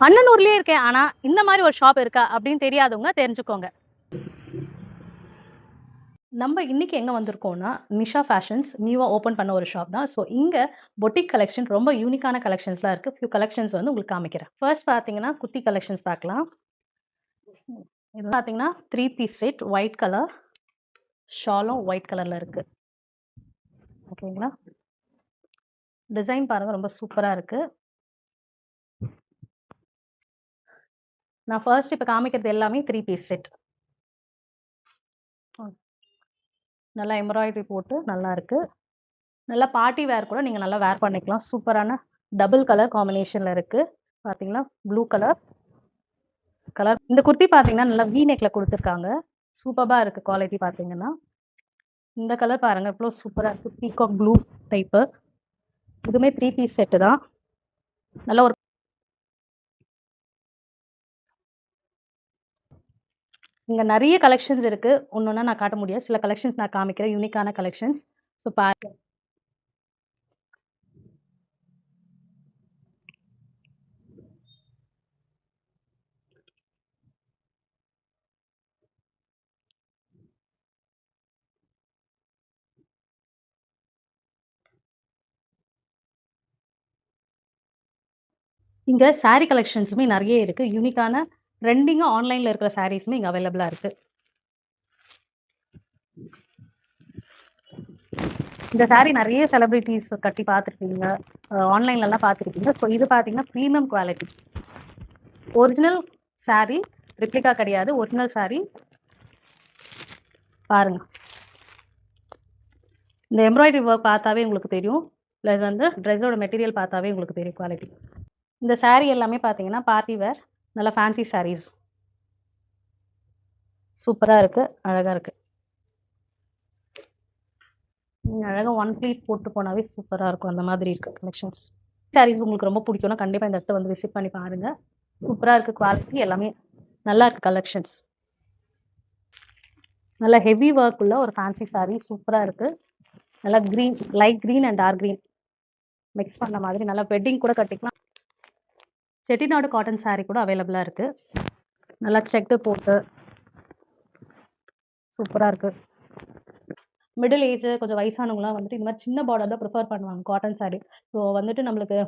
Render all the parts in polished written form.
அண்ணனூர்லயே இருக்கேன், ஆனா இந்த மாதிரி ஒரு ஷாப் இருக்கா அப்படின்னு தெரியாதவங்க தெரிஞ்சுக்கோங்க. நம்ம இன்னைக்கு எங்க வந்திருக்கோம்னா, நிஷா ஃபேஷன்ஸ் நியூவா ஓப்பன் பண்ண ஒரு ஷாப் தான். ஸோ இங்க பொட்டிக் கலெக்ஷன் ரொம்ப யூனிக்கான கலெக்ஷன்ஸ்லாம் இருக்கு. ஃபியூ கலெக்ஷன்ஸ் வந்து உங்களுக்கு காமிக்கிறேன். ஃபர்ஸ்ட் பார்த்தீங்கன்னா, குர்த்தி கலெக்ஷன்ஸ் பார்க்கலாம். இது பார்த்தீங்கன்னா 3 பீஸ் செட் ஒயிட் கலர். ஷாலும் ஒயிட் கலர்ல இருக்கு. ஓகேங்களா? டிசைன் பாருங்க ரொம்ப சூப்பரா இருக்கு. நான் ஃபர்ஸ்ட் இப்ப காமிக்கிறது எல்லாமே 3 பீஸ் செட். நல்லா எம்ப்ராய்டரி போட்டு நல்லா இருக்கு. நல்லா பார்ட்டி வேர் கூட நீங்க நல்லா வேர் பண்ணிக்கலாம். சூப்பரான டபுள் கலர் காம்பினேஷன்ல இருக்கு. பார்த்தீங்களா? Blue colour. இந்த குர்த்தி பார்த்தீங்கன்னா நல்லா வி நெக்ல கொடுத்துருக்காங்க. சூப்பரா இருக்கு குவாலிட்டி பார்த்தீங்கன்னா. இந்த கலர் பாருங்க எவ்வளோ சூப்பரா இருக்கு. Peacock blue type. இதுவுமே 3 பீஸ் செட்டு தான். நல்ல ஒரு இங்க நிறைய கலெக்ஷன்ஸ் இருக்கு. ஒன்னொன்னா நான் காட்ட முடியாது. சில கலெக்ஷன்ஸ் நான் காமிக்கிறேன். யூனிக்கான கலெக்ஷன்ஸ். ஸோ பாருங்க. இங்க சாரி கலெக்ஷன்ஸுமே நிறைய இருக்கு. யூனிக்கான ட்ரெண்டிங்கா ஆன்லைன்ல இருக்கிற சாரீஸுமே இங்க அவைலபிளா இருக்கு. இந்த சாரி நிறைய செலிபிரிட்டிஸ் கட்டி பார்த்துருப்பீங்க. ஆன்லைன்லலாம் பார்த்துருப்பீங்க. ஸோ இது பார்த்தீங்கன்னா premium quality. Original sorry, replica கிடையாது. ஒரிஜினல் சாரி பாருங்க. இந்த எம்ப்ராய்டரி ஒர்க் பார்த்தாவே உங்களுக்கு தெரியும். ப்ளஸ் வந்து ட்ரெஸ்ஸோட மெட்டீரியல் பார்த்தாவே உங்களுக்கு தெரியும் குவாலிட்டி. இந்த சாரி எல்லாமே பார்த்தீங்கன்னா பார்ட்டி வேர், நல்ல ஃபேன்சி சாரீஸ். சூப்பரா இருக்கு. அழகா இருக்கு. அழகா ஒன் ப்ளீட் போட்டு போனாவே சூப்பரா இருக்கும். அந்த மாதிரி இருக்கு கலெக்ஷன்ஸ். சாரீஸ் உங்களுக்கு ரொம்ப பிடிக்கும்னா கண்டிப்பா இந்த இடத்த வந்து விசிட் பண்ணி பாருங்க. சூப்பரா இருக்கு குவாலிட்டி. எல்லாமே நல்லா இருக்கு கலெக்ஷன்ஸ். நல்ல ஹெவி ஒர்க் உள்ள ஒரு ஃபேன்சி சாரி சூப்பரா இருக்கு. நல்லா green, light green and dark green mix பண்ண மாதிரி நல்லா வெட்டிங் கூட கட்டிக்கலாம். செட்டிநாடு காட்டன் சாரி கூட அவைலபிளா இருக்கு. நல்லா செக்டு போட்டு சூப்பரா இருக்கு. மிடில் ஏஜ் கொஞ்சம் வயசானவங்களாம் வந்துட்டு இந்த மாதிரி சின்ன பார்டர் தான் ப்ரிஃபர் பண்ணுவாங்க காட்டன் சாரி. ஸோ வந்துட்டு நம்மளுக்கு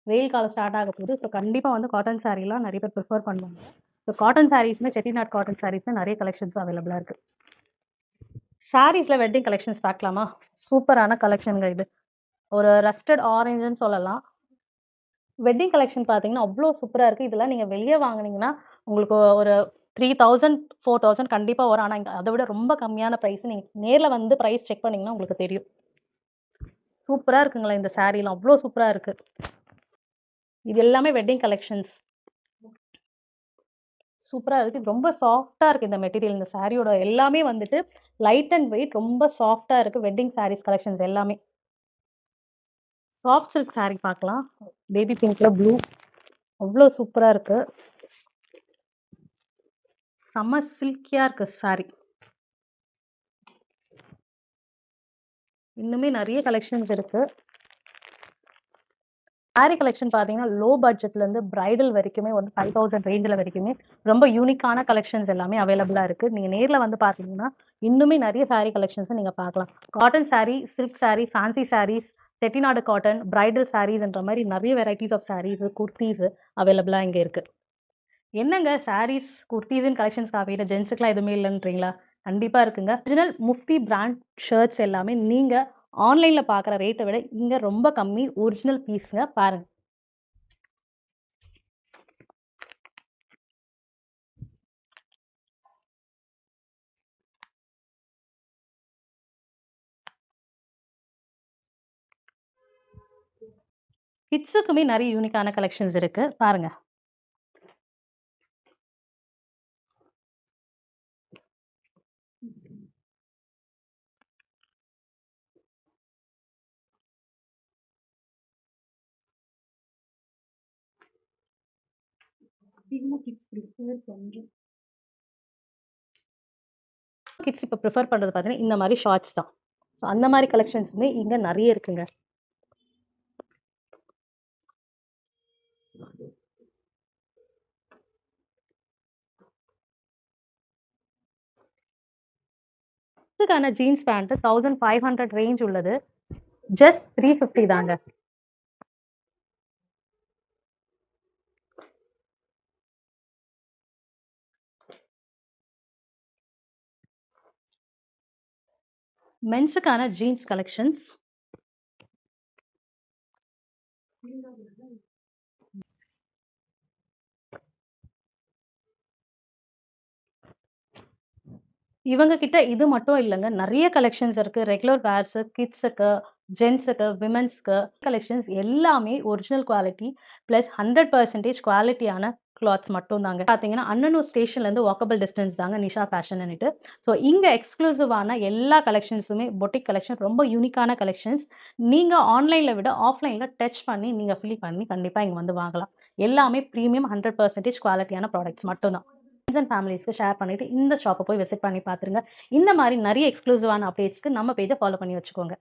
வெயில் காலம் ஸ்டார்ட் ஆக போகுது. ஸோ கண்டிப்பாக வந்து காட்டன் சாரீலாம் நிறைய பேர் ப்ரிஃபர் பண்ணுவாங்க. ஸோ காட்டன் சாரீஸ்மே செட்டிநாடு காட்டன் சாரீஸ்மே நிறைய கலெக்ஷன்ஸ் அவைலபிளாக இருக்குது. சாரீஸில் வெட்டிங் கலெக்ஷன்ஸ் பார்க்கலாமா? சூப்பரான கலெக்ஷனுங்க இது. ஒரு ரஸ்டட் ஆரஞ்சுன்னு சொல்லலாம். வெட்டிங் கலெக்ஷன் பார்த்தீங்கன்னா அவ்வளோ சூப்பராக இருக்குது. இதெல்லாம் நீங்கள் வெளியே வாங்கினீங்கன்னா உங்களுக்கு ஒரு 3000 4000 கண்டிப்பாக வரும். ஆனால் இங்கே அதை விட ரொம்ப கம்மியான ப்ரைஸ். நீங்கள் நேரில் வந்து ப்ரைஸ் செக் பண்ணிங்கன்னா உங்களுக்கு தெரியும். சூப்பராக இருக்குங்களா இந்த சாரீலாம் அவ்வளோ சூப்பராக இருக்குது. இது எல்லாமே வெட்டிங் கலெக்ஷன்ஸ். சூப்பரா இருக்கு. இது ரொம்ப சாஃப்ட்டா இருக்கு இந்த மெட்டீரியல். இந்த சாரியோட எல்லாமே வந்துட்டு லைட் அண்ட் வெயிட் ரொம்ப சாஃப்ட்டா இருக்கு. வெட்டிங் சாரீஸ் கலெக்ஷன்ஸ் எல்லாமே. சாஃப்ட் சில்க் சாரி பார்க்கலாம். பேபி பிங்க்ல ப்ளூ அவ்வளோ சூப்பரா இருக்கு. செம்ம சில்கியா இருக்கு சாரி. இன்னுமே நிறைய கலெக்ஷன்ஸ் இருக்கு. சாரி கலெக்ஷன் பார்த்தீங்கன்னா லோ பட்ஜெட்லேருந்து பிரைடல் வரைக்குமே வந்து 5000 ரேஞ்சில் வரைக்குமே ரொம்ப யூனிக்கான கலெக்ஷன்ஸ் எல்லாமே அவைலபிளாக இருக்குது. நீங்கள் நேரில் வந்து பார்த்தீங்கன்னா இன்னுமே நிறைய சாரீ கலெக்ஷன்ஸை நீங்கள் பார்க்கலாம். Cotton sari, silk sari, fancy saris, Chettinad cotton, bridal சாரீஸ்ன்ற மாதிரி நிறைய வெரைட்டிஸ் ஆஃப் சாரீஸ், குர்த்திஸ் அவைலபிளாக இங்கே இருக்குது. என்னங்க சாரீஸ், குர்த்திஸ்ன்னு கலெக்ஷன்ஸ் காமிக்கிற ஜென்ஸுக்குலாம் எதுவுமே இல்லைன்றீங்களா? கண்டிப்பாக இருக்குங்க. ஒரிஜினல் முஃப்தி பிராண்ட் ஷர்ட்ஸ் எல்லாமே நீங்கள் ஆன்லைனில் பார்க்குற ரேட்டை விட இங்கே ரொம்ப கம்மி. ஒரிஜினல் பீஸுங்க பாருங்க. கிட்ஸுக்குமே நிறைய யூனிக்கான கலெக்ஷன்ஸ் இருக்கு பாருங்க. கிட்ஸ் இப்போ ப்ரிஃபர் பண்ணுறது பார்த்தீங்கன்னா இந்த மாதிரி ஷார்ட்ஸ் தான். ஸோ அந்த மாதிரி கலெக்ஷன்ஸுமே இங்கே நிறைய இருக்குங்க. க்கான ஜீன்ஸ் பேண்ட் 1500 ரேஞ்ச் உள்ளது. ஜஸ்ட் 350 தாங்க. மென்ஸுக்கான ஜீன்ஸ் கலெக்ஷன்ஸ். இவங்க கிட்ட இது மட்டும் இல்லங்க. நெறைய கலெக்ஷன்ஸ் இருக்கு. ரெகுலர் வேர்ஸு, கிட்ஸுக்கு, ஜென்ஸுக்கு, விமென்ஸ்க்கு கலெக்ஷன்ஸ் எல்லாமே ஒரிஜினல் குவாலிட்டி பிளஸ் 100% குவாலிட்டியான கிளாத்ஸ் மட்டும் தாங்க. பார்த்தீங்கன்னா, அன்னனூர் ஸ்டேஷன்லேருந்து வாக்கபிள் டிஸ்டன்ஸ் தாங்க நிஷா ஃபேஷன்னுட்டு. ஸோ இங்க எக்ஸ்க்ளூசிவான எல்லா கலெக்ஷன்ஸுமே பொட்டிக் கலெக்ஷன் ரொம்ப யூனிக்கான கலெக்ஷன்ஸ். நீங்க ஆன்லைன்ல விட ஆஃப்லைன்ல டச் பண்ணி நீங்க ஃபீல் பண்ணி கண்டிப்பா இங்க வந்து வாங்கலாம். எல்லாமே பிரீமியம் 100% குவாலிட்டியான ப்ராடக்ட்ஸ் மட்டும் தான். ஃப்ரெண்ட்ஸ் அண்ட் ஃபேமிலிஸ்க்கு ஷேர் பண்ணிட்டு இந்த ஷாப்பை போய் விசிட் பண்ணி பார்த்துருங்க. இந்த மாதிரி நிறைய எக்ஸ்க்ளூசிவான அப்டேட்ஸ்க்கு நம்ம பேஜை ஃபாலோ பண்ணி வச்சுக்கோங்க.